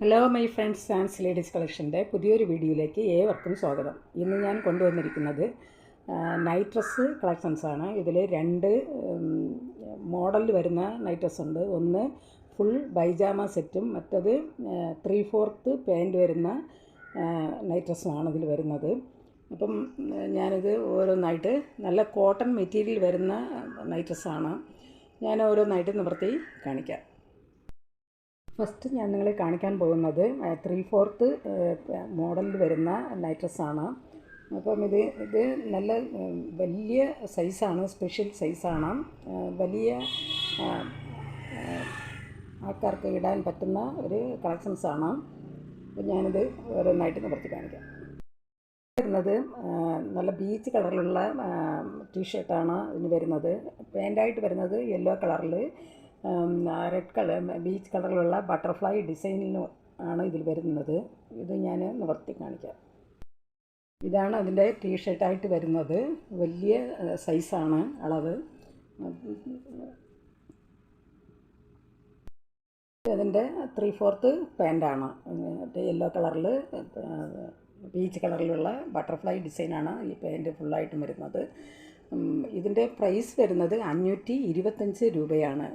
Hello my friends and ladies കളക്ഷൻ്റെ പുതിയൊരു വീഡിയോയിലേക്ക് ഏവർക്കും സ്വാഗതം. ഇന്ന് ഞാൻ കൊണ്ടുവന്നിരിക്കുന്നത് നൈറ്റ് ഡ്രസ്സ് കളക്ഷൻസാണ്. ഇതിൽ രണ്ട് മോഡലിൽ വരുന്ന നൈറ്റ് ഡ്രസ്സ് ഉണ്ട്. ഒന്ന് ഫുൾ ബൈജാമ സെറ്റും മറ്റത് 3/4 പാൻറ്റ് വരുന്ന നൈറ്റ് ഡ്രസ്സുമാണ് ഇതിൽ വരുന്നത്. അപ്പം ഞാനിത് ഓരോന്നായിട്ട് നല്ല കോട്ടൺ മെറ്റീരിയൽ വരുന്ന നൈറ്റ് ഡ്രസ്സാണ്. ഞാൻ ഓരോന്നായിട്ട് നിവർത്തി കാണിക്കാം. ഫസ്റ്റ് ഞാൻ നിങ്ങളെ കാണിക്കാൻ പോകുന്നത് 3/4 മോഡലിൽ വരുന്ന നൈറ്റ് ഡ്രസ്സാണ്. അപ്പം ഇത് നല്ല വലിയ സൈസാണ്, സ്പെഷ്യൽ സൈസാണ്. വലിയ ആൾക്കാർക്ക് ഇടാൻ പറ്റുന്ന ഒരു കളക്ഷൻസാണ്. അപ്പം ഞാനിത് ഓരോന്നായിട്ട് നിവർത്തി കാണിക്കാം. വരുന്നത് നല്ല ബീച്ച് കളറിലുള്ള ടീഷർട്ടാണ് ഇതിന് വരുന്നത്. പാൻറ്റായിട്ട് വരുന്നത് യെല്ലോ കളറിൽ റെഡ് കളർ ബീച്ച് കളറിലുള്ള ബട്ടർഫ്ലൈ ഡിസൈനിന് ആണ് ഇതിൽ വരുന്നത്. ഇത് ഞാൻ നിവർത്തി കാണിക്കാം. ഇതാണ് അതിൻ്റെ ടീഷർട്ടായിട്ട് വരുന്നത്. വലിയ സൈസാണ് അളവ്. അതിൻ്റെ 3/4 പാൻറ്റാണ്. യെല്ലോ കളറിൽ ബീച്ച് കളറിലുള്ള ബട്ടർഫ്ലൈ ഡിസൈനാണ് ഈ പാൻറ്റ് ഫുള്ളായിട്ടും വരുന്നത്. ഇതിൻ്റെ പ്രൈസ് വരുന്നത് 525 രൂപയാണ്.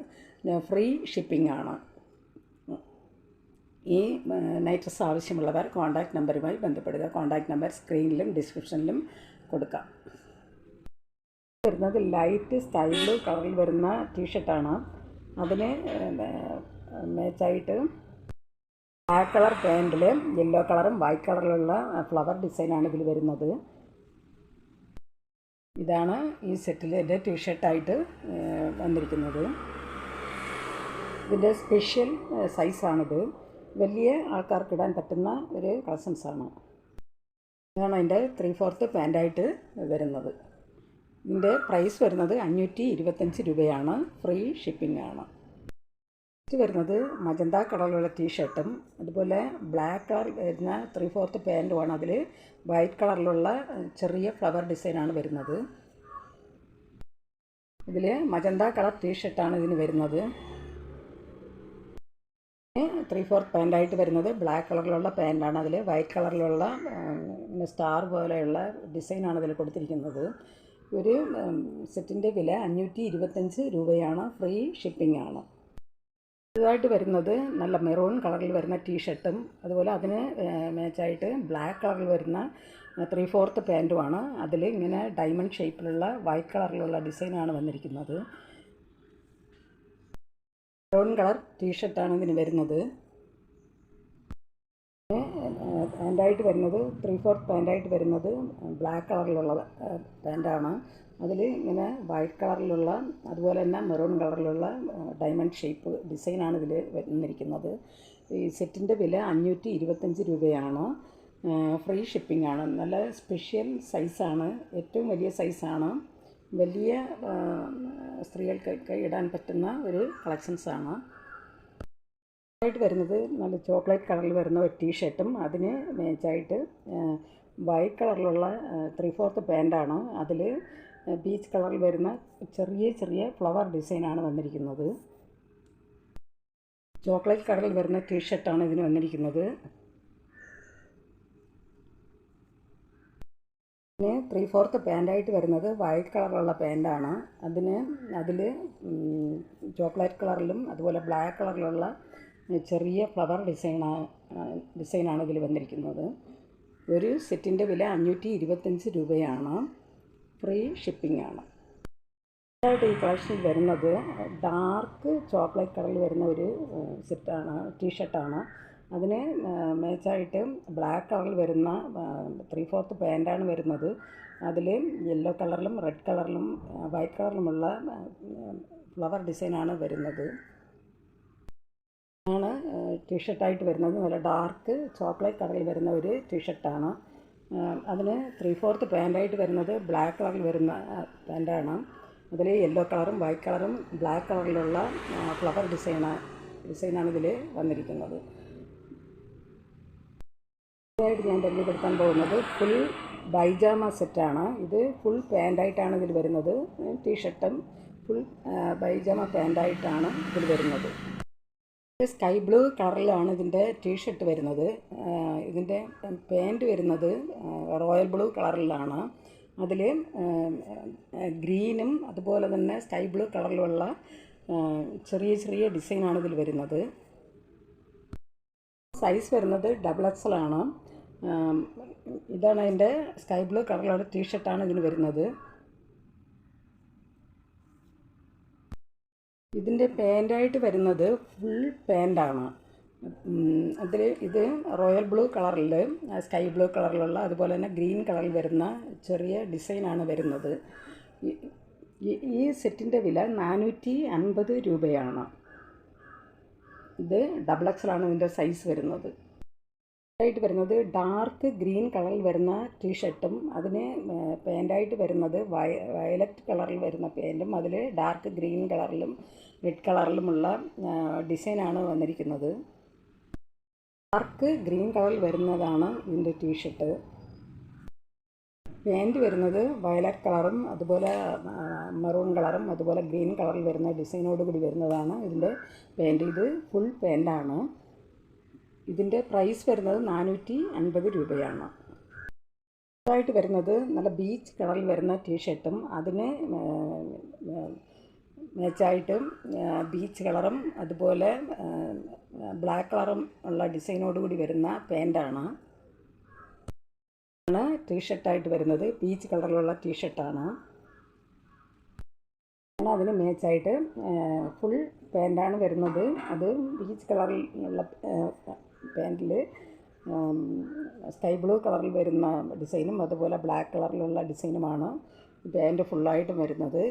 ഫ്രീ ഷിപ്പിംഗ് ആണ്. ഈ നൈറ്റ് ഡ്രസ്സ് ആവശ്യമുള്ളവർ കോൺടാക്റ്റ് നമ്പറുമായി ബന്ധപ്പെടുക. കോൺടാക്റ്റ് നമ്പർ സ്ക്രീനിലും ഡിസ്ക്രിപ്ഷനിലും കൊടുക്കാം. വരുന്നത് ലൈറ്റ് സ്കൈ ബ്ലൂ കളറിൽ വരുന്ന ടീഷർട്ടാണ്. അതിന് മാച്ചായിട്ട് ബ്ലാക്ക് കളർ പാൻറ്റിൽ യെല്ലോ കളറും വൈറ്റ് കളറിലുള്ള ഫ്ലവർ ഡിസൈനാണ് ഇതിൽ വരുന്നത്. ഇതാണ് ഈ സെറ്റിൽ എൻ്റെ ടീഷർട്ടായിട്ട് വന്നിരിക്കുന്നത്. ഇതിൻ്റെ സ്പെഷ്യൽ സൈസാണിത്. വലിയ ആൾക്കാർക്ക് ഇടാൻ പറ്റുന്ന ഒരു കളക്ഷൻസാണ്. ഇതാണ് അതിൻ്റെ 3/4 പാൻറ്റായിട്ട് വരുന്നത്. ഇതിൻ്റെ പ്രൈസ് വരുന്നത് 525 രൂപയാണ്. ഫ്രീ ഷിപ്പിംഗ് ആണ്. നെക്സ്റ്റ് വരുന്നത് മജന്ത കളറിലുള്ള ടീഷർട്ടും അതുപോലെ ബ്ലാക്ക് കളർ വരുന്ന 3/4 പാൻറ്റുമാണ്. അതിൽ വൈറ്റ് കളറിലുള്ള ചെറിയ ഫ്ലവർ ഡിസൈനാണ് വരുന്നത്. ഇതിൽ മജന്ത കളർ ടീഷർട്ടാണ് ഇതിന് വരുന്നത്. 3/4 പാൻറ്റായിട്ട് വരുന്നത് ബ്ലാക്ക് കളറിലുള്ള പാൻറ്റാണ്. അതിൽ വൈറ്റ് കളറിലുള്ള സ്റ്റാർ പോലെയുള്ള ഡിസൈനാണ് ഇതിൽ കൊടുത്തിരിക്കുന്നത്. ഒരു സെറ്റിൻ്റെ വില 525 രൂപയാണ്. ഫ്രീ ഷിപ്പിംഗ് ആണ്. ഇതായിട്ട് വരുന്നത് നല്ല മെറൂൺ കളറിൽ വരുന്ന ടീഷർട്ടും അതുപോലെ അതിന് മാച്ചായിട്ട് ബ്ലാക്ക് കളറിൽ വരുന്ന 3/4 പാൻറ്റുമാണ്. അതിൽ ഇങ്ങനെ ഡയമണ്ട് ഷേപ്പിലുള്ള വൈറ്റ് കളറിലുള്ള ഡിസൈനാണ് വന്നിരിക്കുന്നത്. മെറൂൺ കളർ ടീഷർട്ടാണ് ഇതിന് വരുന്നത്. പാൻറ്റായിട്ട് വരുന്നത് 3/4 പാൻറ്റായിട്ട് വരുന്നത് ബ്ലാക്ക് കളറിലുള്ള പാൻറ്റാണ്. അതിൽ ഇങ്ങനെ വൈറ്റ് കളറിലുള്ള അതുപോലെ തന്നെ മെറൂൺ കളറിലുള്ള ഡയമണ്ട് ഷേപ്പ് ഡിസൈനാണ് ഇതിൽ വന്നിരിക്കുന്നത്. ഈ സെറ്റിൻ്റെ വില 525 രൂപയാണ്. ഫ്രീ ഷിപ്പിംഗ് ആണ്. നല്ല സ്പെഷ്യൽ സൈസാണ്. ഏറ്റവും വലിയ സൈസാണ്. വലിയ സ്ത്രീകൾക്കൊക്കെ ഇടാൻ പറ്റുന്ന ഒരു കളക്ഷൻസാണ്. ആയിട്ട് വരുന്നത് നല്ല ചോക്ലേറ്റ് കളറിൽ വരുന്ന ഒരു ടീഷർട്ടും അതിന് മാച്ചായിട്ട് വൈറ്റ് കളറിലുള്ള 3/4 പാൻറ്റാണ്. അതിൽ ബീച്ച് കളറിൽ വരുന്ന ചെറിയ ചെറിയ ഫ്ലവർ ഡിസൈനാണ് വന്നിരിക്കുന്നത്. ചോക്ലേറ്റ് കളറിൽ വരുന്ന ടീഷർട്ടാണ് ഇതിന് വന്നിരിക്കുന്നത്. പിന്നെ 3/4 പാൻറ്റായിട്ട് വരുന്നത് വൈറ്റ് കളറിലുള്ള പാൻറ്റാണ്. അതിൽ ചോക്ലേറ്റ് കളറിലും അതുപോലെ ബ്ലാക്ക് കളറിലുള്ള ചെറിയ ഫ്ലവർ ഡിസൈനാണ് ഇതിൽ വന്നിരിക്കുന്നത്. ഒരു സെറ്റിൻ്റെ വില 525 രൂപയാണ്. ഫ്രീ ഷിപ്പിംഗ് ആണ്. ഈ കളക്ഷനിൽ വരുന്നത് ഡാർക്ക് ചോക്ലേറ്റ് കളറിൽ വരുന്ന ഒരു സെറ്റാണ്, ടീഷർട്ടാണ്. അതിന് മാച്ചായിട്ട് ബ്ലാക്ക് കളറിൽ വരുന്ന 3/4 പാൻറ്റാണ് വരുന്നത്. അതിൽ യെല്ലോ കളറിലും റെഡ് കളറിലും വൈറ്റ് കളറിലുമുള്ള ഫ്ലവർ ഡിസൈനാണ് വരുന്നത്. ആണ് ടീഷർട്ടായിട്ട് വരുന്നത്. നല്ല ഡാർക്ക് ചോക്ലേറ്റ് കളറിൽ വരുന്ന ഒരു ടീഷർട്ടാണ്. അതിന് 3/4 പാൻറ്റായിട്ട് വരുന്നത് ബ്ലാക്ക് കളറിൽ വരുന്ന പാൻറ്റാണ്. അതിൽ യെല്ലോ കളറും വൈറ്റ് കളറും ബ്ലാക്ക് കളറിലുള്ള ഫ്ലവർ ഡിസൈനാണ് ഇതിൽ വന്നിരിക്കുന്നത്. ഇതായിട്ട് ഞാൻ പരിചയപ്പെടുത്താൻ പോകുന്നത് ഫുൾ ബൈജാമ സെറ്റാണ്. ഇത് ഫുൾ പാൻറ്റായിട്ടാണ് ഇതിൽ വരുന്നത്. ടീഷർട്ടും ഫുൾ ബൈജാമ പാൻറ്റായിട്ടാണ് ഇതിൽ വരുന്നത്. സ്കൈ ബ്ലൂ കളറിലാണ് ഇതിൻ്റെ ടീഷർട്ട് വരുന്നത്. ഇതിൻ്റെ പാൻറ് വരുന്നത് റോയൽ ബ്ലൂ കളറിലാണ്. അതിൽ ഗ്രീനും അതുപോലെ തന്നെ സ്കൈ ബ്ലൂ കളറിലുള്ള ചെറിയ ചെറിയ ഡിസൈനാണ് ഇതിൽ വരുന്നത്. സൈസ് വരുന്നത് XXL ആണ്. ഇതാണ് അതിൻ്റെ സ്കൈ ബ്ലൂ കളറിലുള്ള ടീഷർട്ടാണ് ഇതിന് വരുന്നത്. ഇതിൻ്റെ പാൻറ്റായിട്ട് വരുന്നത് ഫുൾ പാൻറ്റാണ്. ഇത് റോയൽ ബ്ലൂ കളറിൽ, സ്കൈ ബ്ലൂ കളറിലുള്ള, അതുപോലെ തന്നെ ഗ്രീൻ കളറിൽ വരുന്ന ചെറിയ ഡിസൈനാണ് വരുന്നത്. ഈ സെറ്റിൻ്റെ വില 450 രൂപയാണ്. ഇത് XXL ആണ് ഇതിൻ്റെ സൈസ് വരുന്നത്. ആയിട്ട് വരുന്നത് ഡാർക്ക് ഗ്രീൻ കളറിൽ വരുന്ന ടീഷർട്ടും അതിന് പാൻറ്റായിട്ട് വരുന്നത് വയലറ്റ് കളറിൽ വരുന്ന പാൻറ്റും അതിൽ ഡാർക്ക് ഗ്രീൻ കളറിലും റെഡ് കളറിലുമുള്ള ഡിസൈനാണ് വന്നിരിക്കുന്നത്. ഡാർക്ക് ഗ്രീൻ കളറിൽ വരുന്നതാണ് ഇതിൻ്റെ ടീഷർട്ട്. പാൻറ്റ് വരുന്നത് വയലറ്റ് കളറും അതുപോലെ മെറൂൺ കളറും അതുപോലെ ഗ്രീൻ കളറിൽ വരുന്ന ഡിസൈനോട് കൂടി വരുന്നതാണ് ഇതിൻ്റെ പാൻറ്റ്. ഇത് ഫുൾ പാൻറ്റാണ്. ഇതിൻ്റെ പ്രൈസ് വരുന്നത് 450 രൂപയാണ്. ആയിട്ട് വരുന്നത് നല്ല ബീച്ച് കളറിൽ വരുന്ന ടീഷർട്ടും അതിന് മാച്ചായിട്ട് ബീച്ച് കളറും അതുപോലെ ബ്ലാക്ക് കളറും ഉള്ള ഡിസൈനോട് കൂടി വരുന്ന പാൻറ്റാണ് ടീഷർട്ടായിട്ട് വരുന്നത്. ബീച്ച് കളറിലുള്ള ടീഷർട്ടാണ്. അതിന് മാച്ചായിട്ട് ഫുൾ പാൻറ്റാണ് വരുന്നത്. അത് ബീച്ച് കളറിലുള്ള പാൻറ്റിൽ സ്കൈ ബ്ലൂ കളറിൽ വരുന്ന ഡിസൈനും അതുപോലെ ബ്ലാക്ക് കളറിലുള്ള ഡിസൈനുമാണ് പാൻറ്റ് ഫുള്ളായിട്ടും വരുന്നത്.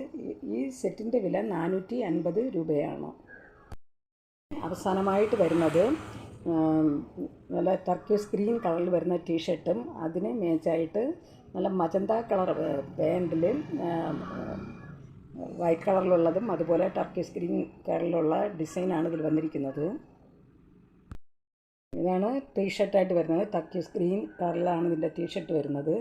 ഈ സെറ്റിൻ്റെ വില 450 രൂപയാണ്. അവസാനമായിട്ട് വരുന്നത് നല്ല ടർക്കീസ് ഗ്രീൻ കളറിൽ വരുന്ന ടീഷർട്ടും അതിന് മാച്ചായിട്ട് നല്ല മജന്ത കളർ പാൻറ്റിൽ വൈറ്റ് കളറിലുള്ളതും അതുപോലെ ടർക്കീസ് ഗ്രീൻ കളറിലുള്ള ഡിസൈനാണ് ഇതിൽ വന്നിരിക്കുന്നത്. ഇതാണ് ടീഷർട്ടായിട്ട് വരുന്നത്. ടർക്കീസ് ഗ്രീൻ കളറിലാണ് ഇതിൻ്റെ ടീഷർട്ട് വരുന്നത്.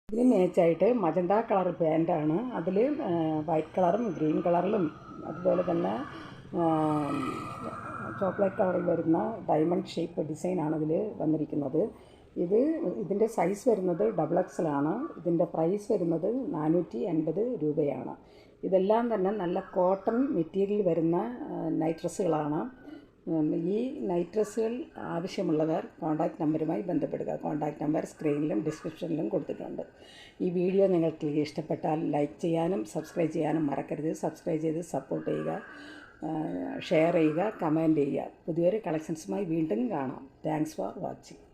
ഇതിന് മാച്ചായിട്ട് മജന്ത കളർ പാൻറ്റാണ്. അതിൽ വൈറ്റ് കളറും ഗ്രീൻ കളറിലും അതുപോലെ തന്നെ ചോക്ലേറ്റ് കളറിൽ വരുന്ന ഡയമണ്ട് ഷേപ്പ് ഡിസൈനാണ് ഇതിൽ വന്നിരിക്കുന്നത്. ഇതിൻ്റെ സൈസ് വരുന്നത് XXL ആണ്. ഇതിൻ്റെ പ്രൈസ് വരുന്നത് 450 രൂപയാണ്. ഇതെല്ലാം തന്നെ നല്ല കോട്ടൺ മെറ്റീരിയൽ വരുന്ന നൈറ്റ് ഡ്രസ്സുകളാണ്. ഈ നൈറ്റ് ഡ്രസ്സുകൾ ആവശ്യമുള്ളവർ കോൺടാക്റ്റ് നമ്പറുമായി ബന്ധപ്പെടുക. കോൺടാക്റ്റ് നമ്പർ സ്ക്രീനിലും ഡിസ്ക്രിപ്ഷനിലും കൊടുത്തിട്ടുണ്ട്. ഈ വീഡിയോ നിങ്ങൾക്ക് ഇഷ്ടപ്പെട്ടാൽ ലൈക്ക് ചെയ്യാനും സബ്സ്ക്രൈബ് ചെയ്യാനും മറക്കരുത്. സബ്സ്ക്രൈബ് ചെയ്ത് സപ്പോർട്ട് ചെയ്യുക, ഷെയർ ചെയ്യുക, കമൻറ്റ് ചെയ്യുക. പുതിയൊരു കളക്ഷൻസുമായി വീണ്ടും കാണാം. Thanks for watching.